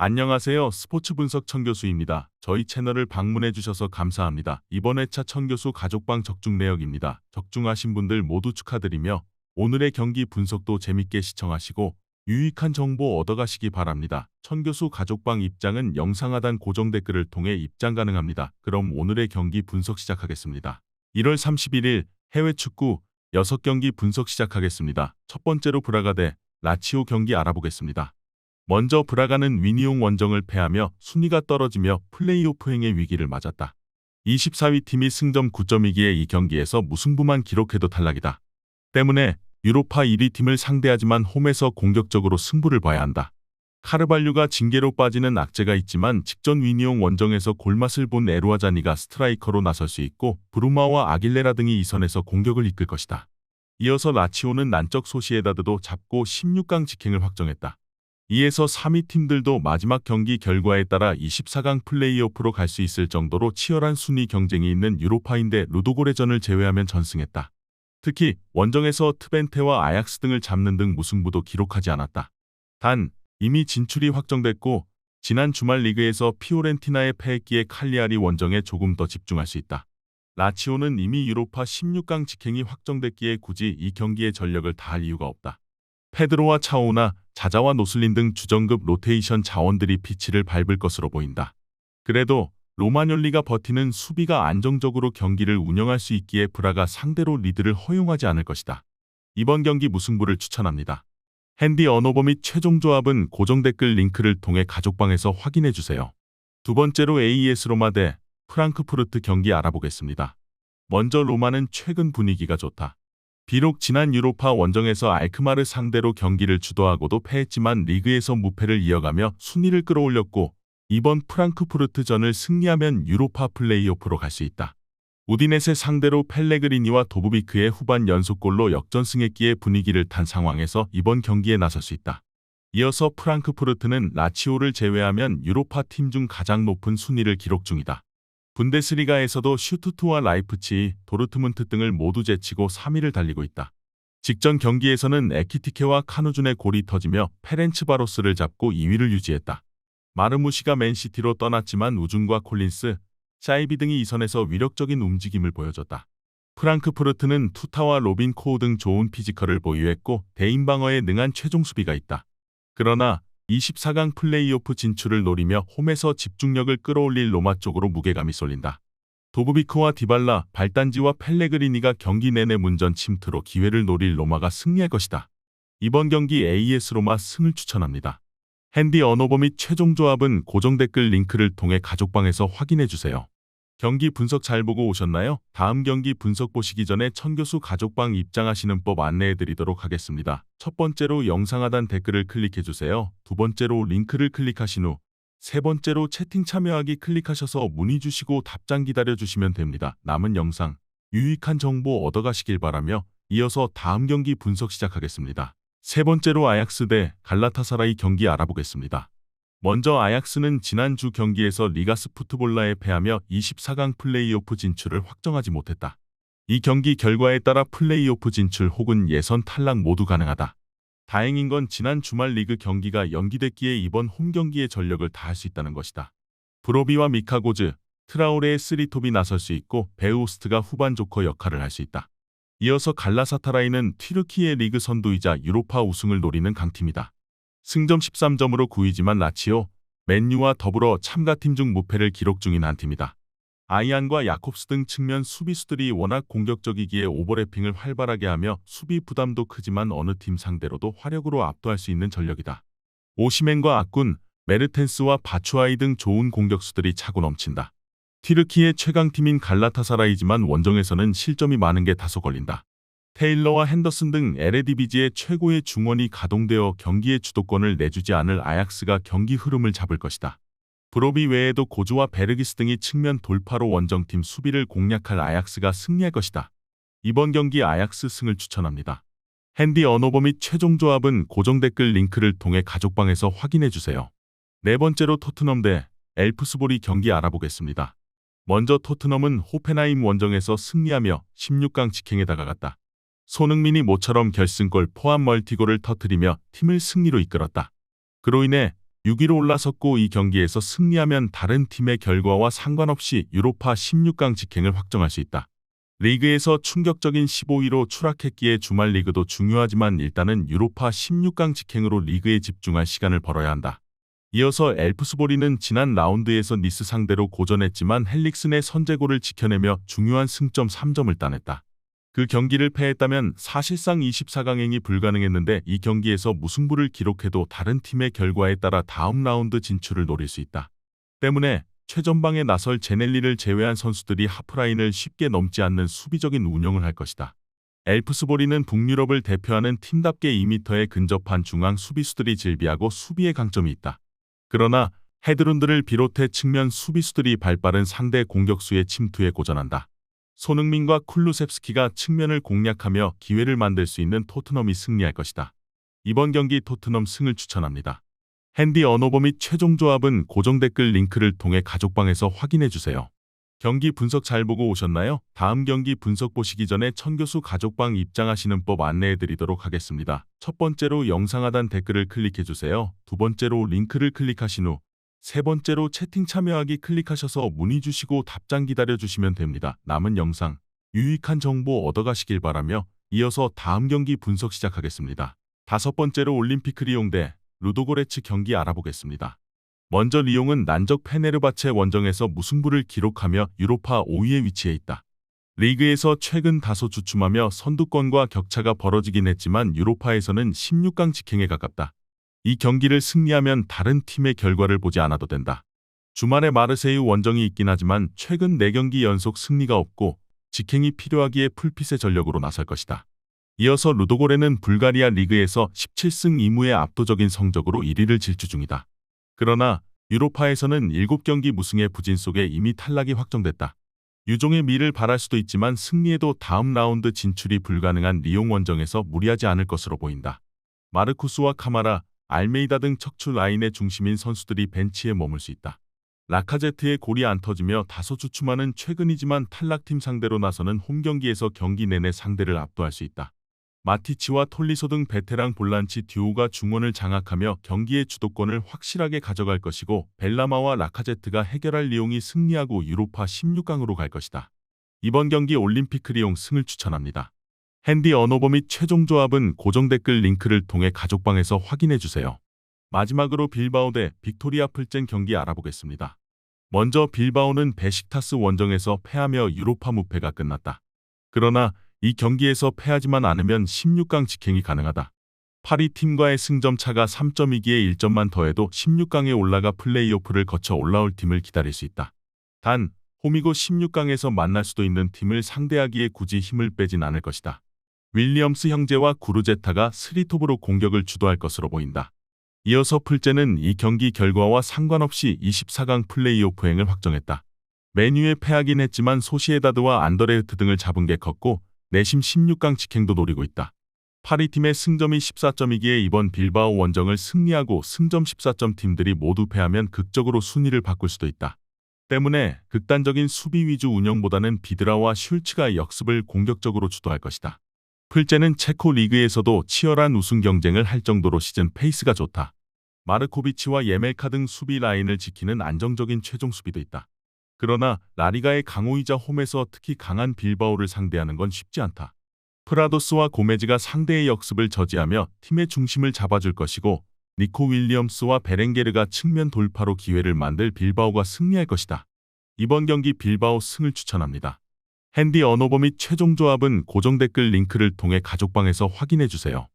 안녕하세요. 스포츠 분석 천교수입니다. 저희 채널을 방문해 주셔서 감사합니다. 이번 회차 천교수 가족방 적중 내역입니다. 적중하신 분들 모두 축하드리며 오늘의 경기 분석도 재밌게 시청하시고 유익한 정보 얻어가시기 바랍니다. 천교수 가족방 입장은 영상 하단 고정 댓글을 통해 입장 가능합니다. 그럼 오늘의 경기 분석 시작하겠습니다. 1월 31일 해외 축구 6경기 분석 시작하겠습니다. 첫 번째로 브라가 대 라치오 경기 알아보겠습니다. 먼저 브라가는 위니옹 원정을 패하며 순위가 떨어지며 플레이오프행의 위기를 맞았다. 24위 팀이 승점 9점이기에 이 경기에서 무승부만 기록해도 탈락이다. 때문에 유로파 1위 팀을 상대하지만 홈에서 공격적으로 승부를 봐야 한다. 카르발류가 징계로 빠지는 악재가 있지만 직전 위니옹 원정에서 골맛을 본 에루아자니가 스트라이커로 나설 수 있고 브루마와 아길레라 등이 이 선에서 공격을 이끌 것이다. 이어서 라치오는 난적 소시에다드도 잡고 16강 직행을 확정했다. 이에서 3위 팀들도 마지막 경기 결과에 따라 24강 플레이오프로 갈 수 있을 정도로 치열한 순위 경쟁이 있는 유로파인데 루도고레전을 제외하면 전승했다. 특히 원정에서 트벤테와 아약스 등을 잡는 등 무승부도 기록하지 않았다. 단 이미 진출이 확정됐고 지난 주말 리그에서 피오렌티나에 패했기에 칼리아리 원정에 조금 더 집중할 수 있다. 라치오는 이미 유로파 16강 직행이 확정됐기에 굳이 이 경기에 전력을 다할 이유가 없다. 페드로와 차오나 자자와 노슬린 등 주전급 로테이션 자원들이 피치를 밟을 것으로 보인다. 그래도 로마뇰리가 버티는 수비가 안정적으로 경기를 운영할 수 있기에 브라가 상대로 리드를 허용하지 않을 것이다. 이번 경기 무승부를 추천합니다. 핸디 언어버 및 최종 조합은 고정 댓글 링크를 통해 가족방에서 확인해주세요. 두 번째로 AS 로마 대 프랑크푸르트 경기 알아보겠습니다. 먼저 로마는 최근 분위기가 좋다. 비록 지난 유로파 원정에서 알크마르 상대로 경기를 주도하고도 패했지만 리그에서 무패를 이어가며 순위를 끌어올렸고 이번 프랑크푸르트전을 승리하면 유로파 플레이오프로 갈 수 있다. 우디넷의 상대로 펠레그리니와 도부비크의 후반 연속골로 역전승했기에 분위기를 탄 상황에서 이번 경기에 나설 수 있다. 이어서 프랑크푸르트는 라치오를 제외하면 유로파 팀 중 가장 높은 순위를 기록 중이다. 분데스리가에서도 슈투트와 라이프치히, 도르트문트 등을 모두 제치고 3위를 달리고 있다. 직전 경기에서는 에키티케와 카누준의 골이 터지며 페렌츠바로스를 잡고 2위를 유지했다. 마르무시가 맨시티로 떠났지만 우준과 콜린스, 사이비 등이 이 선에서 위력적인 움직임을 보여줬다. 프랑크푸르트는 투타와 로빈 코우 등 좋은 피지컬을 보유했고 대인 방어에 능한 최종 수비가 있다. 그러나 24강 플레이오프 진출을 노리며 홈에서 집중력을 끌어올릴 로마 쪽으로 무게감이 쏠린다. 도부비크와 디발라, 발단지와 펠레그리니가 경기 내내 문전 침투로 기회를 노릴 로마가 승리할 것이다. 이번 경기 AS 로마 승을 추천합니다. 핸디 언어버 및 최종 조합은 고정 댓글 링크를 통해 가족방에서 확인해주세요. 경기 분석 잘 보고 오셨나요? 다음 경기 분석 보시기 전에 천교수 가족방 입장하시는 법 안내해드리도록 하겠습니다. 첫 번째로 영상 하단 댓글을 클릭해주세요. 두 번째로 링크를 클릭하신 후 세 번째로 채팅 참여하기 클릭하셔서 문의 주시고 답장 기다려주시면 됩니다. 남은 영상 유익한 정보 얻어가시길 바라며 이어서 다음 경기 분석 시작하겠습니다. 세 번째로 아약스 대 갈라타사라이 경기 알아보겠습니다. 먼저 아약스는 지난주 경기에서 리가스 푸트볼라에 패하며 24강 플레이오프 진출을 확정하지 못했다. 이 경기 결과에 따라 플레이오프 진출 혹은 예선 탈락 모두 가능하다. 다행인 건 지난 주말 리그 경기가 연기됐기에 이번 홈 경기에 전력을 다할 수 있다는 것이다. 브로비와 미카고즈, 트라오레의 쓰리톱이 나설 수 있고 베우스트가 후반 조커 역할을 할 수 있다. 이어서 갈라사타라이는 튀르키예 리그 선두이자 유로파 우승을 노리는 강팀이다. 승점 13점으로 9위지만 라치오, 맨유와 더불어 참가팀 중 무패를 기록 중인 한 팀이다. 아이안과 야콥스 등 측면 수비수들이 워낙 공격적이기에 오버래핑을 활발하게 하며 수비 부담도 크지만 어느 팀 상대로도 화력으로 압도할 수 있는 전력이다. 오시멘과 아꾼, 메르텐스와 바추아이 등 좋은 공격수들이 차고 넘친다. 튀르키예 최강팀인 갈라타사라이지만 원정에서는 실점이 많은 게 다소 걸린다. 테일러와 핸더슨 등 에레디비지의 최고의 중원이 가동되어 경기의 주도권을 내주지 않을 아약스가 경기 흐름을 잡을 것이다. 브로비 외에도 고주와 베르기스 등이 측면 돌파로 원정팀 수비를 공략할 아약스가 승리할 것이다. 이번 경기 아약스 승을 추천합니다. 핸디 언어버 및 최종 조합은 고정 댓글 링크를 통해 가족방에서 확인해주세요. 네 번째로 토트넘 대 엘프스보리 경기 알아보겠습니다. 먼저 토트넘은 호펜하임 원정에서 승리하며 16강 직행에 다가갔다. 손흥민이 모처럼 결승골 포함 멀티골을 터뜨리며 팀을 승리로 이끌었다. 그로 인해 6위로 올라섰고 이 경기에서 승리하면 다른 팀의 결과와 상관없이 유로파 16강 직행을 확정할 수 있다. 리그에서 충격적인 15위로 추락했기에 주말 리그도 중요하지만 일단은 유로파 16강 직행으로 리그에 집중할 시간을 벌어야 한다. 이어서 엘프스보리는 지난 라운드에서 니스 상대로 고전했지만 헬릭슨의 선제골을 지켜내며 중요한 승점 3점을 따냈다. 그 경기를 패했다면 사실상 24강행이 불가능했는데 이 경기에서 무승부를 기록해도 다른 팀의 결과에 따라 다음 라운드 진출을 노릴 수 있다. 때문에 최전방에 나설 제넬리를 제외한 선수들이 하프라인을 쉽게 넘지 않는 수비적인 운영을 할 것이다. 엘프스보리는 북유럽을 대표하는 팀답게 2m에 근접한 중앙 수비수들이 질비하고 수비에 강점이 있다. 그러나 헤드룬드를 비롯해 측면 수비수들이 발빠른 상대 공격수의 침투에 고전한다. 손흥민과 쿨루셉스키가 측면을 공략하며 기회를 만들 수 있는 토트넘이 승리할 것이다. 이번 경기 토트넘 승을 추천합니다. 핸디 언어버 및 최종 조합은 고정 댓글 링크를 통해 가족방에서 확인해주세요. 경기 분석 잘 보고 오셨나요? 다음 경기 분석 보시기 전에 천교수 가족방 입장하시는 법 안내해드리도록 하겠습니다. 첫 번째로 영상 하단 댓글을 클릭해주세요. 두 번째로 링크를 클릭하신 후 세 번째로 채팅 참여하기 클릭하셔서 문의 주시고 답장 기다려주시면 됩니다. 남은 영상 유익한 정보 얻어가시길 바라며 이어서 다음 경기 분석 시작하겠습니다. 다섯 번째로 올림피크 리옹 대 루도고레츠 경기 알아보겠습니다. 먼저 리옹은 난적 페네르바체 원정에서 무승부를 기록하며 유로파 5위에 위치해 있다. 리그에서 최근 다소 주춤하며 선두권과 격차가 벌어지긴 했지만 유로파에서는 16강 직행에 가깝다. 이 경기를 승리하면 다른 팀의 결과를 보지 않아도 된다. 주말에 마르세유 원정이 있긴 하지만 최근 4경기 연속 승리가 없고 직행이 필요하기에 풀핏의 전력으로 나설 것이다. 이어서 루도고레는 불가리아 리그에서 17승 2무의 압도적인 성적으로 1위를 질주 중이다. 그러나 유로파에서는 7경기 무승의 부진 속에 이미 탈락이 확정됐다. 유종의 미를 바랄 수도 있지만 승리해도 다음 라운드 진출이 불가능한 리옹 원정에서 무리하지 않을 것으로 보인다. 마르쿠스와 카마라, 알메이다 등 척추 라인의 중심인 선수들이 벤치에 머물 수 있다. 라카제트의 골이 안 터지며 다소 주춤하는 최근이지만 탈락팀 상대로 나서는 홈경기에서 경기 내내 상대를 압도할 수 있다. 마티치와 톨리소 등 베테랑 볼란치 듀오가 중원을 장악하며 경기의 주도권을 확실하게 가져갈 것이고 벨라마와 라카제트가 해결할 리옹이 승리하고 유로파 16강으로 갈 것이다. 이번 경기 올림피크 리옹 승을 추천합니다. 핸디 언어버 및 최종 조합은 고정 댓글 링크를 통해 가족방에서 확인해주세요. 마지막으로 빌바오 대 빅토리아 플젠 경기 알아보겠습니다. 먼저 빌바오는 베식타스 원정에서 패하며 유로파 무패가 끝났다. 그러나 이 경기에서 패하지만 않으면 16강 직행이 가능하다. 파리 팀과의 승점 차가 3점이기에 1점만 더해도 16강에 올라가 플레이오프를 거쳐 올라올 팀을 기다릴 수 있다. 단, 홈이고 16강에서 만날 수도 있는 팀을 상대하기에 굳이 힘을 빼진 않을 것이다. 윌리엄스 형제와 구르제타가 스리톱으로 공격을 주도할 것으로 보인다. 이어서 풀제는 이 경기 결과와 상관없이 24강 플레이오프행을 확정했다. 맨유에 패하긴 했지만 소시에다드와 안더레흐트 등을 잡은 게 컸고 내심 16강 직행도 노리고 있다. 파리팀의 승점이 14점이기에 이번 빌바오 원정을 승리하고 승점 14점 팀들이 모두 패하면 극적으로 순위를 바꿀 수도 있다. 때문에 극단적인 수비 위주 운영보다는 비드라와 슐츠가 역습을 공격적으로 주도할 것이다. 풀제는 체코 리그에서도 치열한 우승 경쟁을 할 정도로 시즌 페이스가 좋다. 마르코비치와 예멜카 등 수비 라인을 지키는 안정적인 최종 수비도 있다. 그러나 라리가의 강호이자 홈에서 특히 강한 빌바오를 상대하는 건 쉽지 않다. 프라도스와 고메즈가 상대의 역습을 저지하며 팀의 중심을 잡아줄 것이고 니코 윌리엄스와 베렌게르가 측면 돌파로 기회를 만들 빌바오가 승리할 것이다. 이번 경기 빌바오 승을 추천합니다. 핸디 언어버 및 최종 조합은 고정 댓글 링크를 통해 가족방에서 확인해주세요.